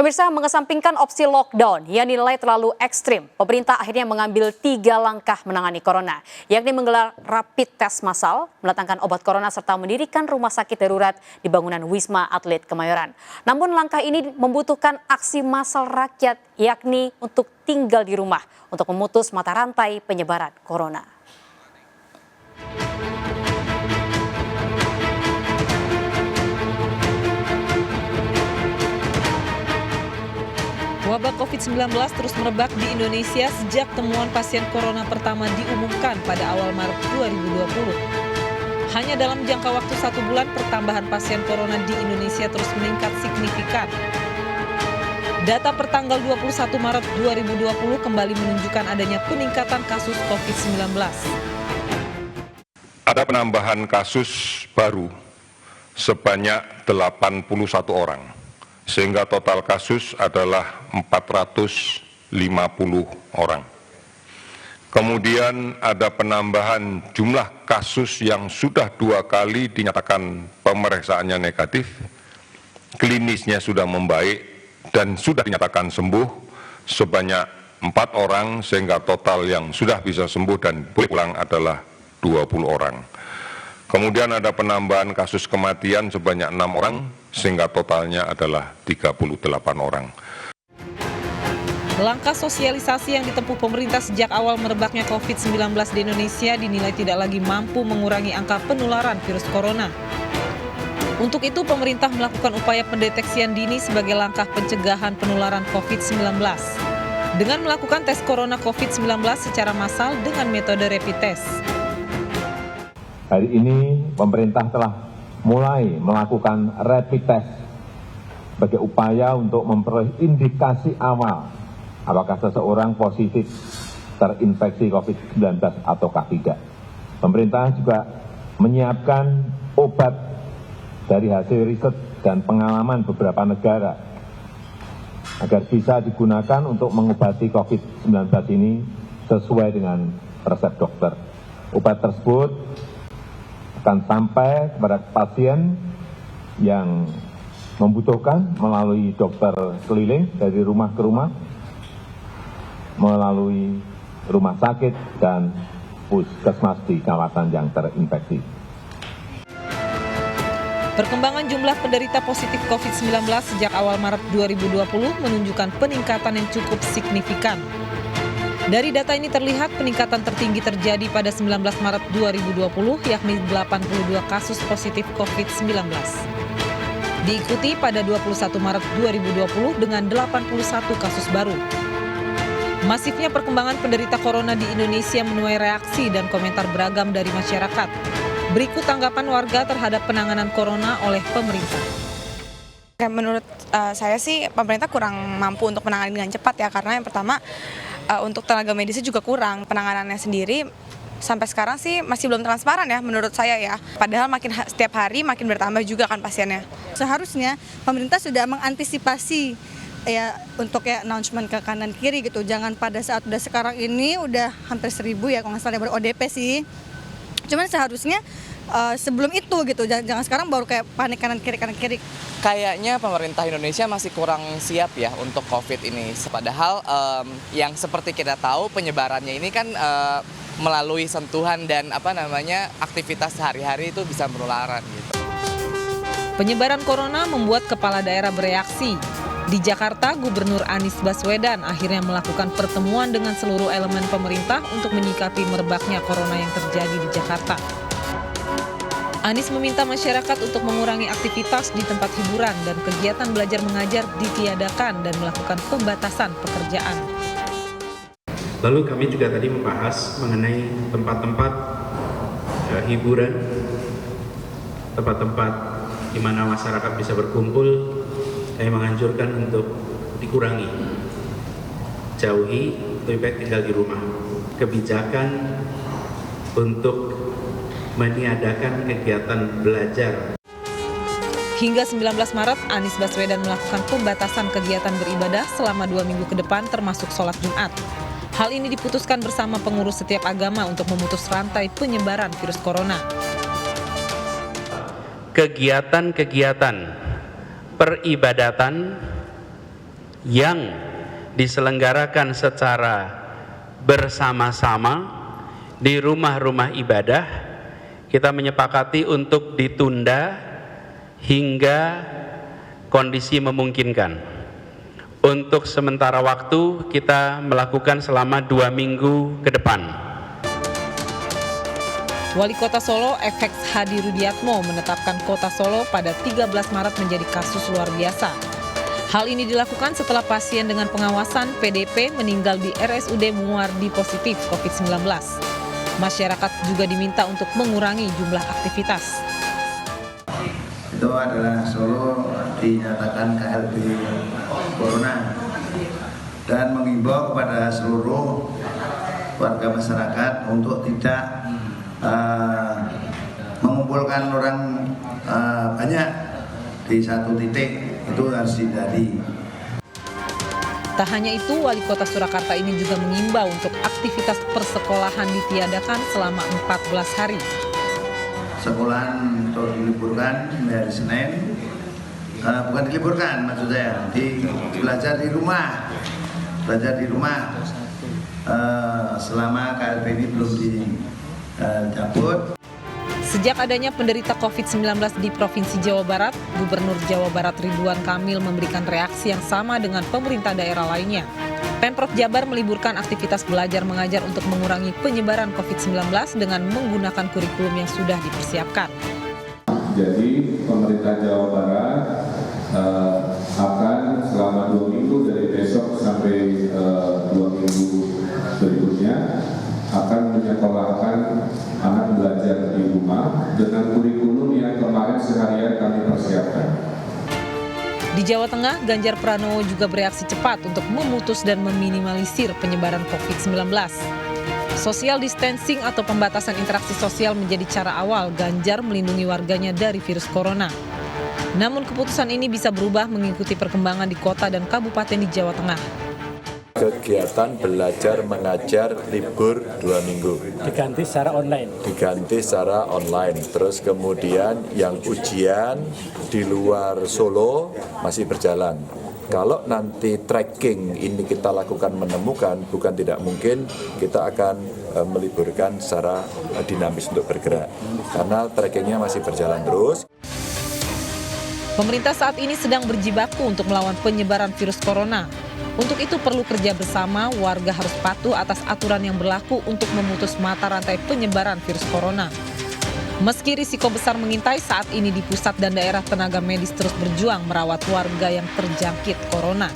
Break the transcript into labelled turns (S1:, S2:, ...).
S1: Pemirsa, mengesampingkan opsi lockdown yang dinilai terlalu ekstrim, pemerintah akhirnya mengambil 3 langkah menangani corona, yakni menggelar rapid test massal, mendatangkan obat corona, serta mendirikan rumah sakit darurat di bangunan Wisma Atlet Kemayoran. Namun langkah ini membutuhkan aksi massal rakyat, yakni untuk tinggal di rumah untuk memutus mata rantai penyebaran corona.
S2: Wabah COVID-19 terus merebak di Indonesia sejak temuan pasien corona pertama diumumkan pada awal Maret 2020. Hanya dalam jangka waktu 1 bulan, pertambahan pasien corona di Indonesia terus meningkat signifikan. Data pertanggal 21 Maret 2020 kembali menunjukkan adanya peningkatan kasus COVID-19.
S3: Ada penambahan kasus baru sebanyak 81 orang. Sehingga total kasus adalah 450 orang. Kemudian ada penambahan jumlah kasus yang sudah 2 kali dinyatakan pemeriksaannya negatif, klinisnya sudah membaik dan sudah dinyatakan sembuh sebanyak 4 orang, sehingga total yang sudah bisa sembuh dan boleh pulang adalah 20 orang. Kemudian ada penambahan kasus kematian sebanyak 6 orang, sehingga totalnya adalah 38 orang.
S2: Langkah sosialisasi yang ditempuh pemerintah sejak awal merebaknya COVID-19 di Indonesia dinilai tidak lagi mampu mengurangi angka penularan virus corona. Untuk itu, pemerintah melakukan upaya pendeteksian dini sebagai langkah pencegahan penularan COVID-19. Dengan melakukan tes corona COVID-19 secara massal dengan metode rapid test.
S4: Hari ini pemerintah telah mulai melakukan rapid test sebagai upaya untuk memperoleh indikasi awal apakah seseorang positif terinfeksi COVID-19 ataukah tidak. Pemerintah juga menyiapkan obat dari hasil riset dan pengalaman beberapa negara agar bisa digunakan untuk mengobati COVID-19 ini sesuai dengan resep dokter. Obat tersebut akan sampai kepada pasien yang membutuhkan melalui dokter keliling dari rumah ke rumah, melalui rumah sakit dan puskesmas di kawasan yang terinfeksi.
S2: Perkembangan jumlah penderita positif COVID-19 sejak awal Maret 2020 menunjukkan peningkatan yang cukup signifikan. Dari data ini terlihat peningkatan tertinggi terjadi pada 19 Maret 2020, yakni 82 kasus positif COVID-19. Diikuti pada 21 Maret 2020 dengan 81 kasus baru. Masifnya perkembangan penderita corona di Indonesia menuai reaksi dan komentar beragam dari masyarakat. Berikut tanggapan warga terhadap penanganan corona oleh pemerintah.
S5: Menurut saya sih pemerintah kurang mampu untuk menangani dengan cepat ya, karena yang pertama untuk tenaga medisnya juga kurang, penanganannya sendiri sampai sekarang sih masih belum transparan ya menurut saya ya. Padahal setiap hari makin bertambah juga kan pasiennya.
S6: Seharusnya pemerintah sudah mengantisipasi ya untuk ya announcement ke kanan kiri gitu. Jangan pada saat udah sekarang ini udah hampir 1.000 ya kalau nggak salah ber-ODP sih. Cuman seharusnya sebelum itu gitu, jangan sekarang baru kayak panik kanan kiri.
S7: Kayaknya pemerintah Indonesia masih kurang siap ya untuk COVID ini. Padahal yang seperti kita tahu penyebarannya ini kan melalui sentuhan dan aktivitas sehari-hari itu bisa penularan gitu.
S2: Penyebaran corona membuat kepala daerah bereaksi. Di Jakarta, Gubernur Anies Baswedan akhirnya melakukan pertemuan dengan seluruh elemen pemerintah untuk menyikapi merebaknya corona yang terjadi di Jakarta. Anies meminta masyarakat untuk mengurangi aktivitas di tempat hiburan dan kegiatan belajar mengajar ditiadakan dan melakukan pembatasan pekerjaan.
S8: Lalu kami juga tadi membahas mengenai tempat-tempat hiburan, tempat-tempat di mana masyarakat bisa berkumpul. Saya menganjurkan untuk dikurangi, jauhi, lebih baik tinggal di rumah. Kebijakan untuk meniadakan kegiatan belajar.
S2: Hingga 19 Maret, Anies Baswedan melakukan pembatasan kegiatan beribadah selama 2 minggu ke depan termasuk sholat Jumat. Hal ini diputuskan bersama pengurus setiap agama untuk memutus rantai penyebaran virus corona.
S9: Kegiatan-kegiatan peribadatan yang diselenggarakan secara bersama-sama di rumah-rumah ibadah, kita menyepakati untuk ditunda hingga kondisi memungkinkan. Untuk sementara waktu kita melakukan selama 2 minggu ke depan.
S2: Wali Kota Solo FX Hadi Rudiatmo menetapkan Kota Solo pada 13 Maret menjadi kasus luar biasa. Hal ini dilakukan setelah pasien dengan pengawasan PDP meninggal di RSUD Muardi positif COVID-19. Masyarakat juga diminta untuk mengurangi jumlah aktivitas.
S10: Itu adalah Solo dinyatakan KLB Corona dan mengimbau kepada seluruh warga masyarakat untuk tidak mengumpulkan orang banyak di satu titik, itu harus dihindari.
S2: Tak hanya itu, Wali Kota Surakarta ini juga mengimbau untuk aktivitas persekolahan ditiadakan selama 14 hari.
S10: Sekolahan untuk diliburkan hari Senin, bukan diliburkan maksud saya, belajar di rumah, selama KLB ini belum dicabut.
S2: Sejak adanya penderita COVID-19 di Provinsi Jawa Barat, Gubernur Jawa Barat Ridwan Kamil memberikan reaksi yang sama dengan pemerintah daerah lainnya. Pemprov Jabar meliburkan aktivitas belajar mengajar untuk mengurangi penyebaran COVID-19 dengan menggunakan kurikulum yang sudah dipersiapkan.
S11: Jadi pemerintah Jawa Barat akan selama 2 minggu dari besok sampai 2 minggu berikutnya akan menyekolahkan anak belajar di rumah dengan kurikulum yang kemarin seharian kami persiapkan.
S2: Di Jawa Tengah, Ganjar Pranowo juga bereaksi cepat untuk memutus dan meminimalisir penyebaran COVID-19. Social distancing atau pembatasan interaksi sosial menjadi cara awal Ganjar melindungi warganya dari virus corona. Namun keputusan ini bisa berubah mengikuti perkembangan di kota dan kabupaten di Jawa Tengah.
S12: Kegiatan belajar mengajar libur 2 minggu.
S13: Diganti secara online.
S12: Terus kemudian yang ujian di luar Solo masih berjalan. Kalau nanti tracking ini kita lakukan menemukan, bukan tidak mungkin kita akan meliburkan secara dinamis untuk bergerak. Karena trackingnya masih berjalan terus.
S2: Pemerintah saat ini sedang berjibaku untuk melawan penyebaran virus corona. Untuk itu perlu kerja bersama, warga harus patuh atas aturan yang berlaku untuk memutus mata rantai penyebaran virus corona. Meski risiko besar mengintai, saat ini di pusat dan daerah tenaga medis terus berjuang merawat warga yang terjangkit corona.